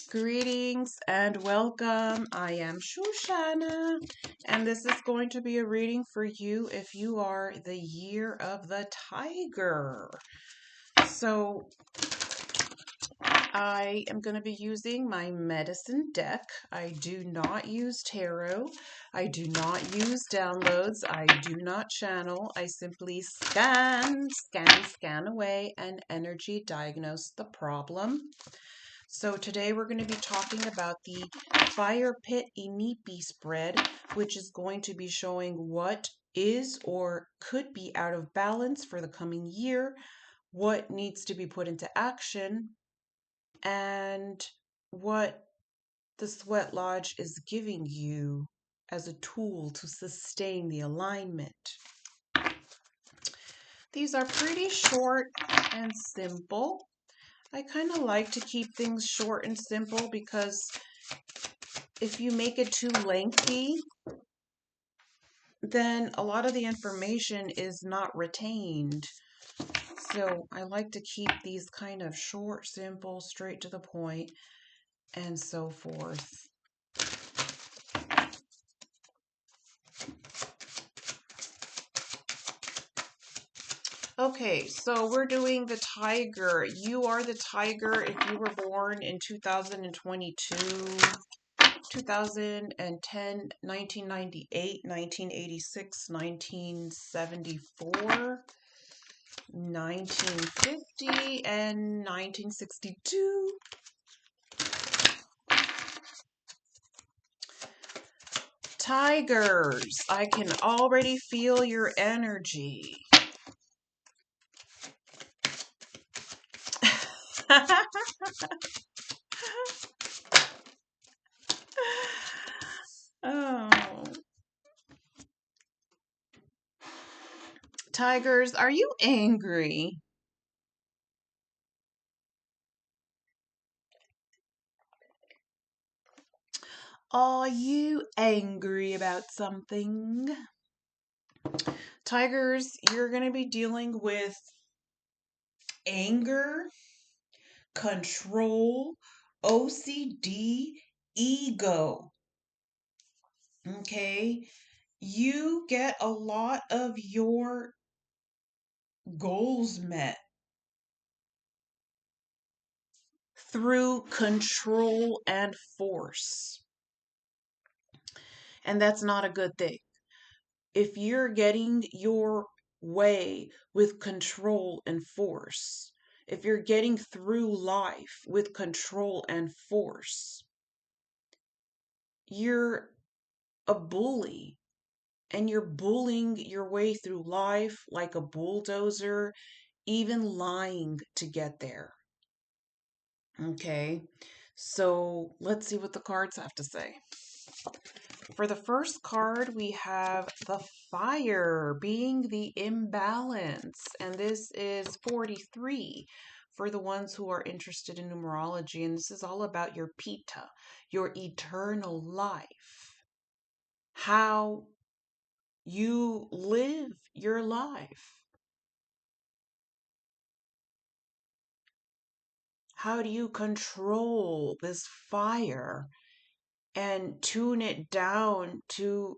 Greetings and welcome. I am Shoshana, and this is going to be a reading for you if you are the year of the tiger. So, I am going to be using my medicine deck. I do not use tarot. I do not use downloads. I do not channel. I simply scan away, and energy diagnose the problem. So today we're going to be talking about the Fire Pit Inipi spread, which is going to be showing what is or could be out of balance for the coming year, what needs to be put into action, and what the Sweat Lodge is giving you as a tool to sustain the alignment. These are pretty short and simple. I kind of like to keep things short and simple because if you make it too lengthy, then a lot of the information is not retained. So I like to keep these kind of short, simple, straight to the point, and so forth. Okay, so we're doing the tiger. You are the tiger if you were born in 2022, 2010, 1998, 1986, 1974, 1950, and 1962. Tigers, I can already feel your energy. Oh. Tigers, are you angry? Are you angry about something? Tigers, you're going to be dealing with anger, control, OCD, ego. Okay? You get a lot of your goals met through control and force. And that's not a good thing. If you're getting your way with control and force, if you're getting through life with control and force, you're a bully and you're bullying your way through life like a bulldozer, even lying to get there. Okay, so let's see what the cards have to say. For the first card, we have the fire being the imbalance, and this is 43 for the ones who are interested in numerology, and this is all about your pita, your eternal life, how you live your life. How do you control this fire and tune it down to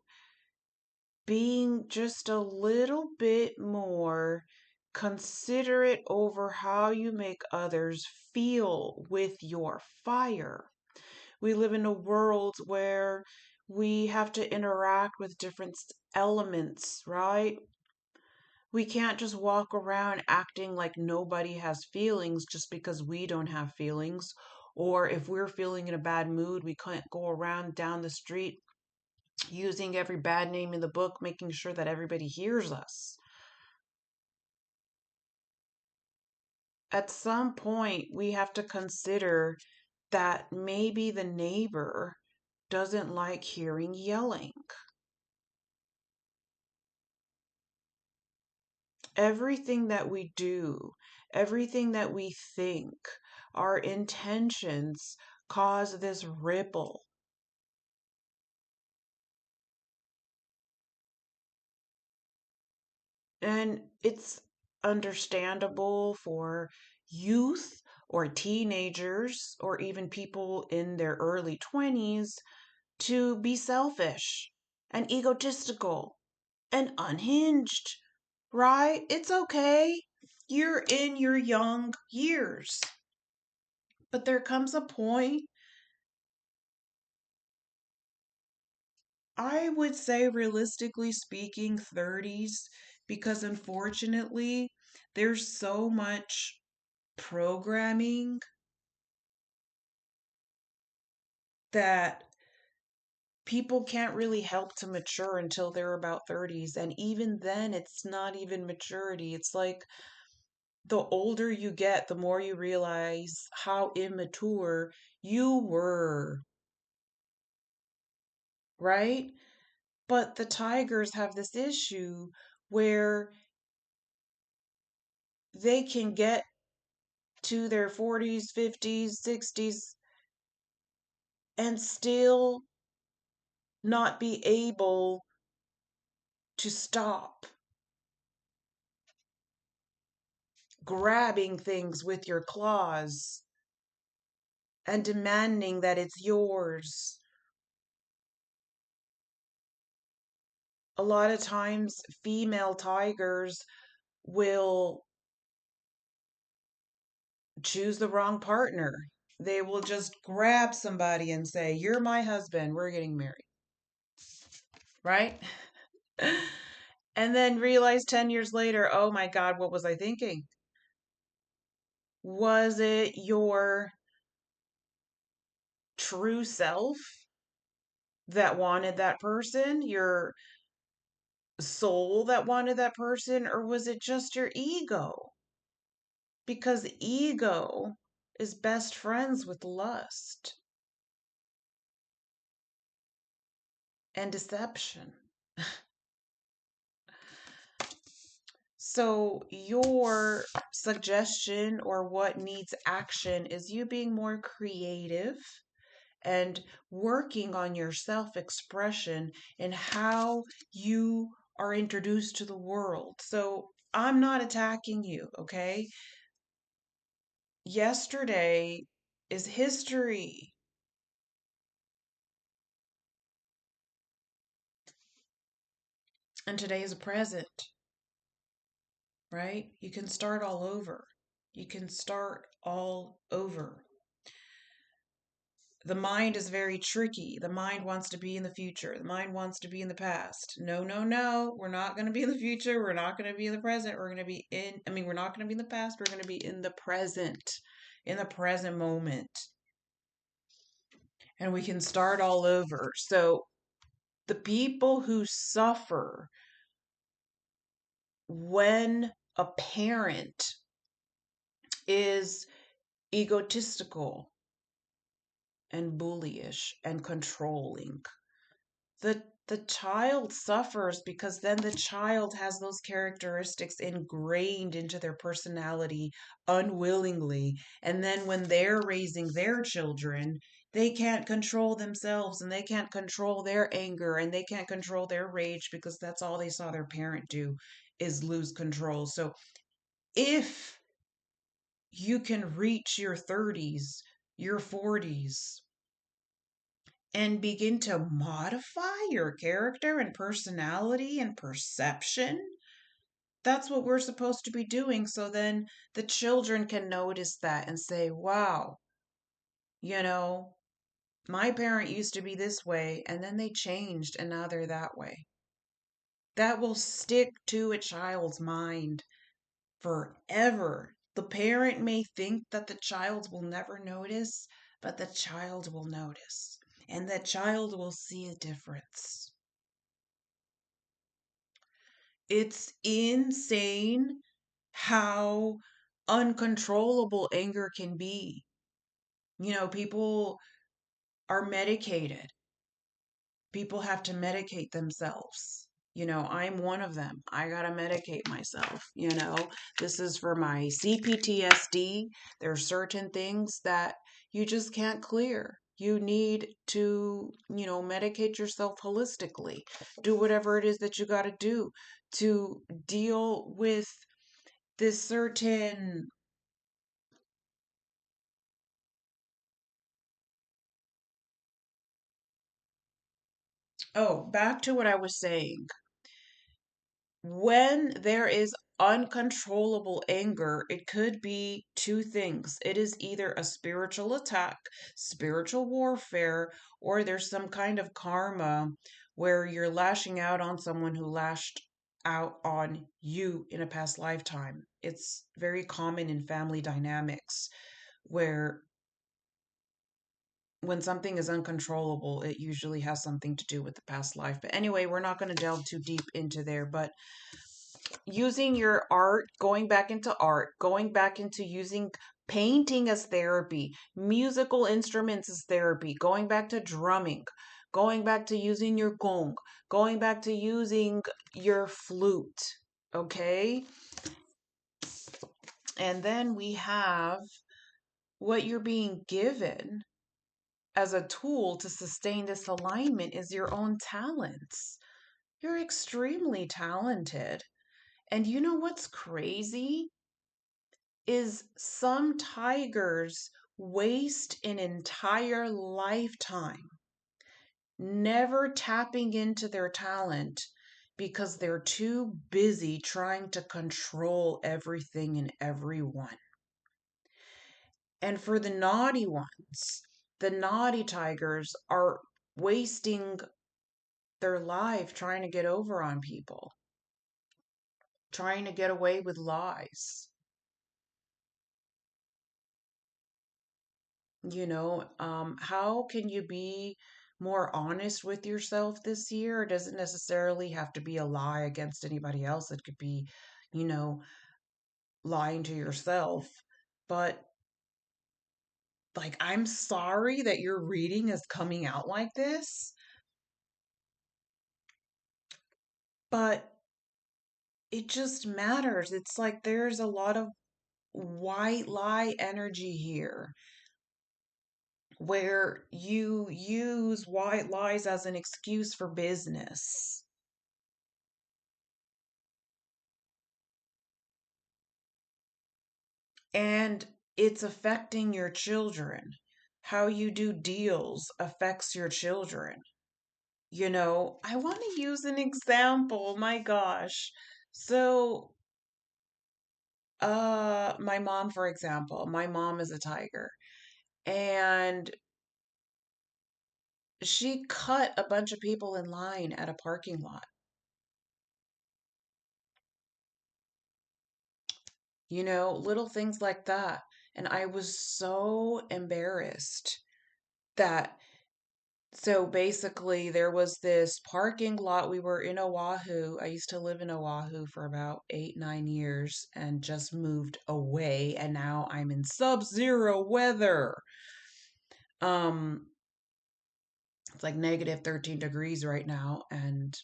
being just a little bit more considerate over how you make others feel with your fire? We live in a world where we have to interact with different elements, right? We can't just walk around acting like nobody has feelings just because we don't have feelings. Or if we're feeling in a bad mood, we can't go around down the street using every bad name in the book, making sure that everybody hears us. At some point, we have to consider that maybe the neighbor doesn't like hearing yelling. Everything that we do, everything that we think, our intentions cause this ripple. And it's understandable for youth or teenagers or even people in their early 20s to be selfish and egotistical and unhinged, right? It's okay. You're in your young years. But there comes a point, I would say, realistically speaking, 30s, because unfortunately, there's so much programming that people can't really help to mature until they're about 30s. And even then, it's not even maturity. It's like the older you get, the more you realize how immature you were, right? But the tigers have this issue where they can get to their 40s, 50s, 60s and still not be able to stop grabbing things with your claws and demanding that it's yours. A lot of times, female tigers will choose the wrong partner. They will just grab somebody and say, "You're my husband, we're getting married," right? And then realize 10 years later, oh my God, what was I thinking? Was it your true self that wanted that person, your soul that wanted that person, or was it just your ego? Because ego is best friends with lust and deception. So, your suggestion or what needs action is you being more creative and working on your self expression and how you are introduced to the world. So, I'm not attacking you, okay? Yesterday is history, and today is a present, right? You can start all over. You can start all over. The mind is very tricky. The mind wants to be in the future. The mind wants to be in the past. No, no, no. We're not going to be in the future. We're not going to be in the present. We're going to be we're not going to be in the past. We're going to be in the present moment. And we can start all over. So the people who suffer when a parent is egotistical and bullyish and controlling, the child suffers because then the child has those characteristics ingrained into their personality unwillingly, and then when they're raising their children, they can't control themselves and they can't control their anger and they can't control their rage because that's all they saw their parent do, is lose control. So if you can reach your 30s, your 40s, and begin to modify your character and personality and perception, that's what we're supposed to be doing. So then the children can notice that and say, wow, you know, my parent used to be this way and then they changed and now they're that way. That will stick to a child's mind forever. The parent may think that the child will never notice, but the child will notice. And the child will see a difference. It's insane how uncontrollable anger can be. People are medicated. People have to medicate themselves. I'm one of them. I got to medicate myself. This is for my CPTSD. There are certain things that you just can't clear. You need to, medicate yourself holistically. Do whatever it is that you got to do to deal with this certain Oh, back to what I was saying. When there is uncontrollable anger, it could be two things. It is either a spiritual attack, spiritual warfare, or there's some kind of karma where you're lashing out on someone who lashed out on you in a past lifetime. It's very common in family dynamics where when something is uncontrollable, it usually has something to do with the past life. But anyway, we're not going to delve too deep into there. But using your art, going back into art, going back into using painting as therapy, musical instruments as therapy, going back to drumming, going back to using your gong, going back to using your flute. Okay. And then we have what you're being given as a tool to sustain this alignment is your own talents. You're extremely talented. And you know what's crazy? Is some tigers waste an entire lifetime never tapping into their talent because they're too busy trying to control everything and everyone. And for the naughty ones, the naughty tigers are wasting their life trying to get over on people, trying to get away with lies. How can you be more honest with yourself this year? It doesn't necessarily have to be a lie against anybody else. It could be, you know, lying to yourself. But like, I'm sorry that your reading is coming out like this, but it just matters. It's like there's a lot of white lie energy here where you use white lies as an excuse for business. And it's affecting your children. How you do deals affects your children. I want to use an example. My gosh. So, my mom, for example, my mom is a tiger and she cut a bunch of people in line at a parking lot. Little things like that. And I was so embarrassed that so basically, there was this parking lot. We were in Oahu. I used to live in Oahu for about 8, 9 years and just moved away. And now I'm in sub-zero weather. Um, it's like negative 13 degrees right now. And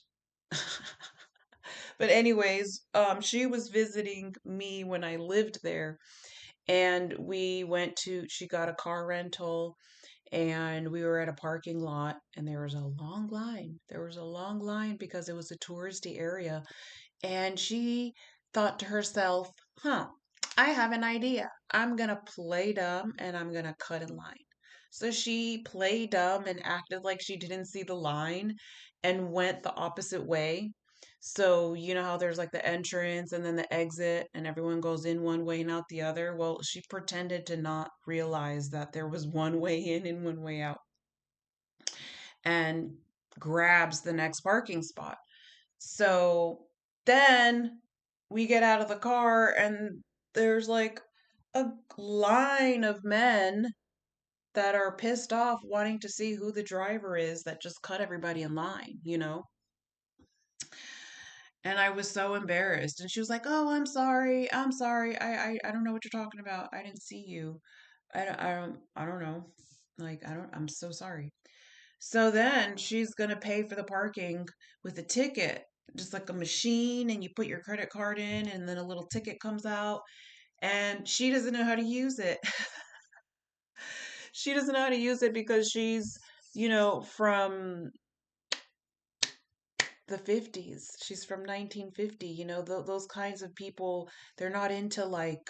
but anyways, she was visiting me when I lived there. And she got a car rental and we were at a parking lot and there was a long line. There was a long line because it was a touristy area. And she thought to herself, huh, I have an idea. I'm going to play dumb and I'm going to cut in line. So she played dumb and acted like she didn't see the line and went the opposite way. So, you know how there's like the entrance and then the exit, and everyone goes in one way and out the other? Well, she pretended to not realize that there was one way in and one way out and grabs the next parking spot. So then we get out of the car and there's like a line of men that are pissed off wanting to see who the driver is that just cut everybody in line. And I was so embarrassed. And she was like, "Oh, I'm sorry. I'm sorry. I don't know what you're talking about. I didn't see you. I don't know. Like, I'm so sorry." So then she's going to pay for the parking with a ticket, just like a machine, and you put your credit card in, and then a little ticket comes out, and she doesn't know how to use it. She doesn't know how to use it because she's from the 50s. She's from 1950. Those kinds of people, they're not into like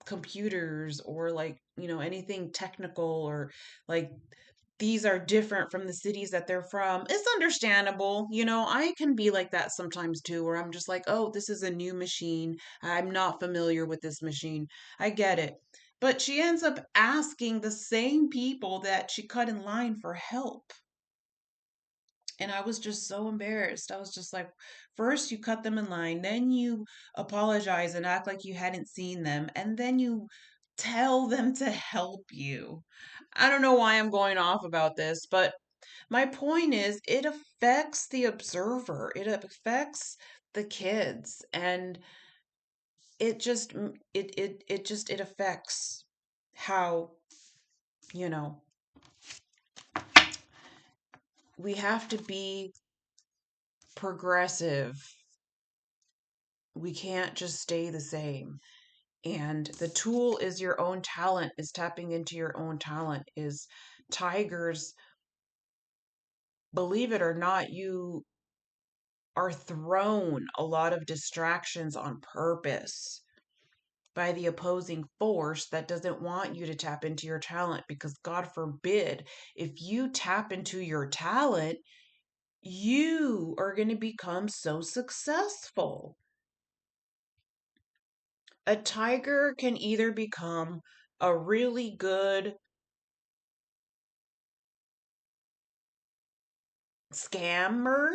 computers or like anything technical or like these are different from the cities that they're from. It's understandable. I can be like that sometimes too, where I'm just like, oh, this is a new machine. I'm not familiar with this machine. I get it. But she ends up asking the same people that she cut in line for help. And I was just so embarrassed. I was just like, first you cut them in line, then you apologize and act like you hadn't seen them, and then you tell them to help you. I don't know why I'm going off about this, but my point is it affects the observer. It affects the kids, and it affects how, you know, we have to be progressive. We can't just stay the same. And the tool is your own talent, is tapping into your own talent, is tigers, believe it or not, you are thrown a lot of distractions on purpose by the opposing force that doesn't want you to tap into your talent, because God forbid, if you tap into your talent, you are going to become so successful. A tiger can either become a really good scammer,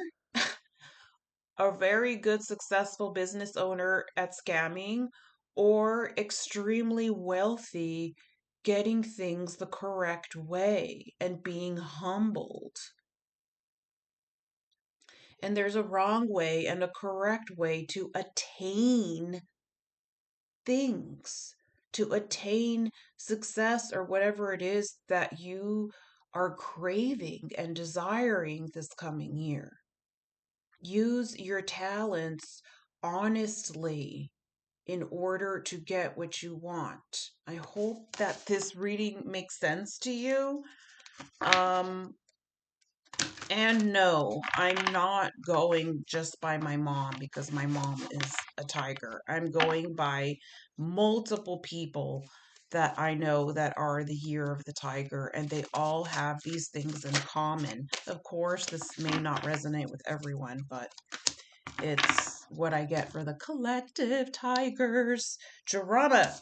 a very good successful business owner at scamming, or extremely wealthy, getting things the correct way and being humbled. And there's a wrong way and a correct way to attain things, to attain success or whatever it is that you are craving and desiring this coming year. Use your talents honestly in order to get what you want. I hope that this reading makes sense to you. And no, I'm not going just by my mom because my mom is a tiger. I'm going by multiple people that I know that are the year of the tiger, and they all have these things in common. Of course, this may not resonate with everyone, but it's what I get for the collective tigers. Drama.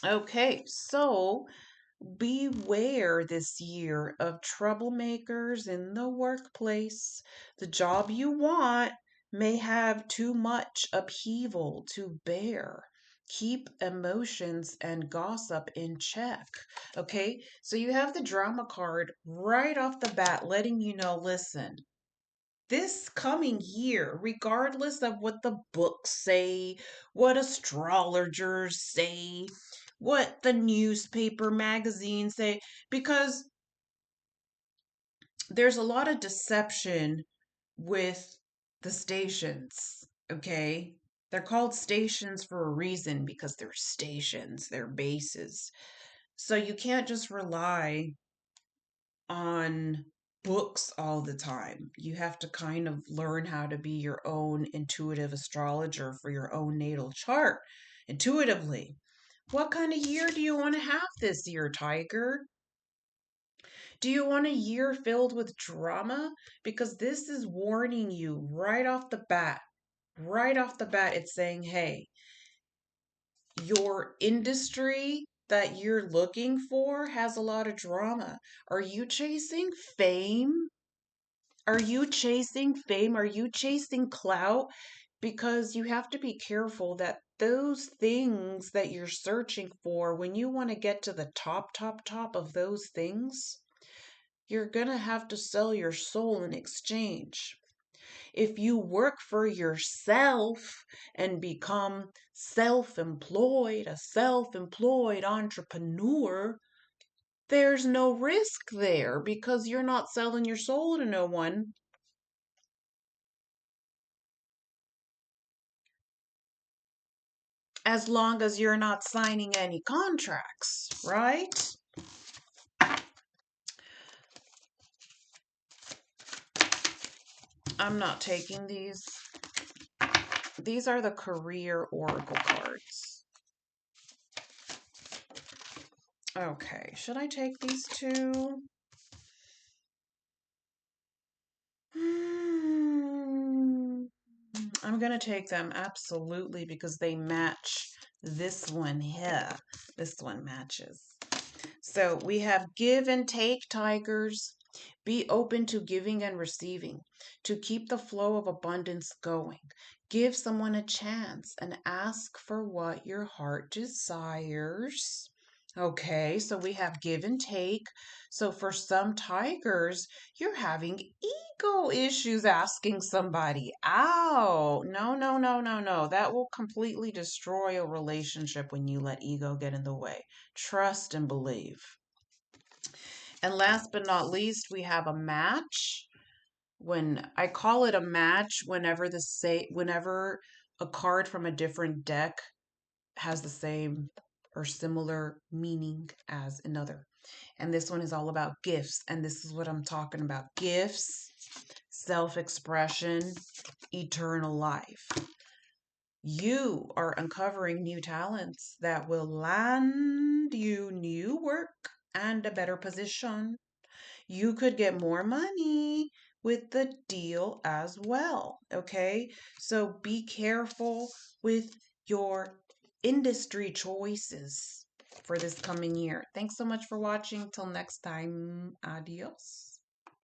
Okay, so beware this year of troublemakers in the workplace. The job you want may have too much upheaval to bear. Keep emotions and gossip in check. Okay, so you have the drama card right off the bat, letting you know, listen, this coming year, regardless of what the books say, what astrologers say, what the newspaper magazines say, because there's a lot of deception with the stations, okay? They're called stations for a reason because they're stations, they're bases. So you can't just rely on books all the time. You have to kind of learn how to be your own intuitive astrologer for your own natal chart intuitively. What kind of year do you want to have this year, Tiger? Do you want a year filled with drama? Because this is warning you right off the bat. Right off the bat, it's saying, hey, your industry that you're looking for has a lot of drama. Are you chasing fame? Are you chasing fame? Are you chasing clout? Because you have to be careful that those things that you're searching for, when you want to get to the top of those things, you're going to have to sell your soul in exchange. If you work for yourself and become self-employed, a self-employed entrepreneur, there's no risk there because you're not selling your soul to no one. As long as you're not signing any contracts, right? I'm not taking these. These are the career oracle cards. Okay, should I take these two? I'm going to take them absolutely because they match this one here. This one matches. So we have give and take, tigers. Be open to giving and receiving, to keep the flow of abundance going. Give someone a chance and ask for what your heart desires. Okay, so we have give and take. So for some tigers, you're having ego issues asking somebody out. No, no, no, no, no. That will completely destroy a relationship when you let ego get in the way. Trust and believe. And last but not least, we have a match. When I call it a match, whenever a card from a different deck has the same or similar meaning as another. And this one is all about gifts. And this is what I'm talking about: gifts, self expression, eternal life. You are uncovering new talents that will land you new work and a better position. You could get more money with the deal as well. Okay. So be careful with your industry choices for this coming year. Thanks so much for watching. Till next time, adios.